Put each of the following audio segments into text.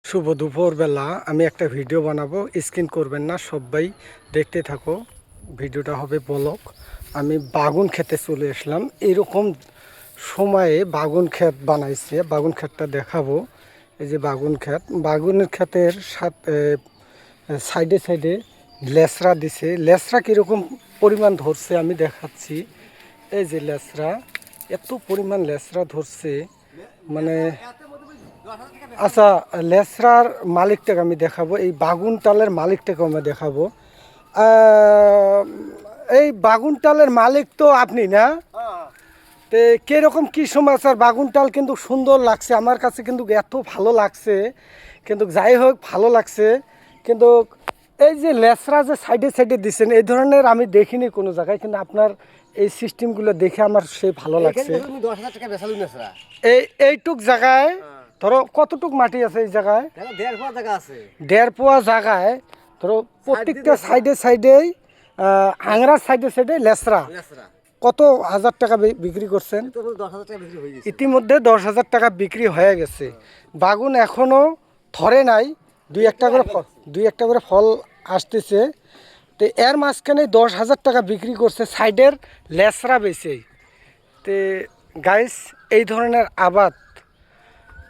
শুভ দুপুরবেলা আমি একটা ভিডিও বানাবো, স্কিন করবেন না, সবাই দেখতে থাকো। ভিডিওটা হবে ব্লগ। আমি বাগুন খেতে চলে আসলাম। এরকম সময়ে বাগুন ক্ষেত বানাইছে, বাগুন ক্ষেতটা দেখাবো। এই যে বাগুন ক্ষেত, বাগুনের ক্ষেতের সাথে সাইডে সাইডে লেসরা দিছে। লেসরা কীরকম পরিমাণ ধরছে আমি দেখাচ্ছি। এই যে লেসরা, এত পরিমাণ লেসরা ধরছে, মানে আচ্ছা, লেসরার মালিকটাকে আমি দেখাবো, এই বাগুনটালের মালিকটাকে আমি দেখাবো। এই বাগুনটালের মালিক তো আপনি না? তো কীরকম কী সমাচার? বাগুনটাল কিন্তু সুন্দর লাগছে আমার কাছে, কিন্তু এত ভালো লাগছে, কিন্তু যাই হোক ভালো লাগছে। কিন্তু এই যে লেসরা যে সাইডে সাইডে দিচ্ছেন, এই ধরনের আমি দেখিনি কোনো জায়গায়, কিন্তু আপনার এই সিস্টেমগুলো দেখে আমার সে ভালো লাগছে। এইটুক জায়গায় ধরো কতটুক মাটি আছে এই জায়গায়? 1.5 জায়গা আছে। 1.5 জায়গায় ধরো প্রত্যেকটা সাইডে সাইডেই আংরার সাইডে সাইডে লেসরা। কত হাজার টাকা বিক্রি করছেন? 10,000 টাকা বিক্রি হয়ে গেছে। ইতিমধ্যে 10,000 টাকা বিক্রি হয়ে গেছে। বাগুন এখনো ধরে নাই, দুই একটা করে ফল আসতেছে। তো এর মাঝখানে 10,000 টাকা বিক্রি করছে সাইডের লেসরা বেচেই। তো গাইস, এই ধরনের আবাদ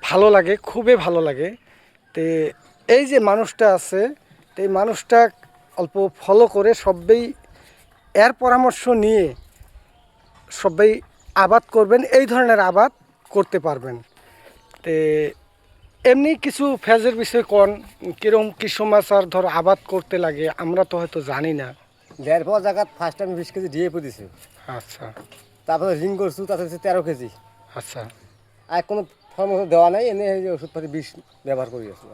ভালো লাগে, খুবই ভালো লাগে। তো এই যে মানুষটা আছে, তো এই মানুষটা অল্প ফলো করে সবাই এর পরামর্শ নিয়ে সবাই আবাদ করবেন, এই ধরনের আবাদ করতে পারবেন। তো এমনি কিছু ফেজের বিষয় কোন কিরকম কি সমাচার ধরো আবাদ করতে লাগে, আমরা তো হয়তো জানি না। 1.5 জায়গা ফার্স্ট আমি 20 কেজি ডিএপি দিছি। আচ্ছা, তারপরে রিং করছু, তাতে 13 কেজি। আচ্ছা। আর কোনো ফর্ম দেওয়া নাই, এনে ওষুধপাতি বিষ ব্যবহার করি আসছি।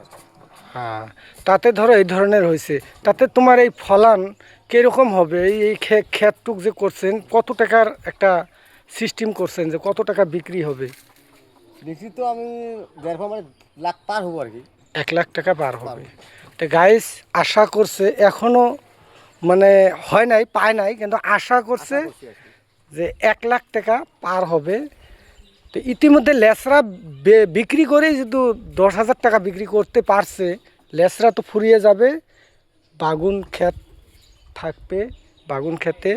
হ্যাঁ, তাতে ধরো এই ধরনের হয়েছে। তাতে তোমার এই ফলান কীরকম হবে? এই ক্ষেতটুক যে করছেন, কত টাকার একটা সিস্টেম করছেন যে কত টাকা বিক্রি হবে? বিক্রি তো আমি 1.5 মানে লাখ পার হবো আর কি। 1 লাখ টাকা পার হবে। তো গাইস আশা করছে, এখনও মানে হয় নাই, পায় নাই, কিন্তু আশা করছে যে 1 লাখ টাকা পার হবে। তো ইতিমধ্যে লেসরা বিক্রি করে যেহেতু 10,000 টাকা বিক্রি করতে পারছে, লেসরা তো ফুরিয়ে যাবে, বাগুন ক্ষেত থাকবে। বাগুন খেতে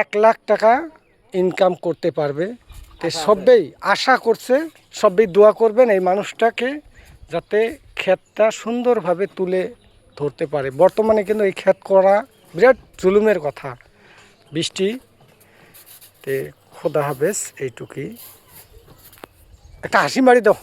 1 লাখ টাকা ইনকাম করতে পারবে। তো সবাই আশা করছে, সবাই দোয়া করবেন এই মানুষটাকে, যাতে ক্ষেতটা সুন্দরভাবে তুলে ধরতে পারে। বর্তমানে কিন্তু এই ক্ষেত করা বিরাট জুলুমের কথা। বৃষ্টি তে খোদা হাফেজ, এইটুকুই। একটা হাসি মারি দাও।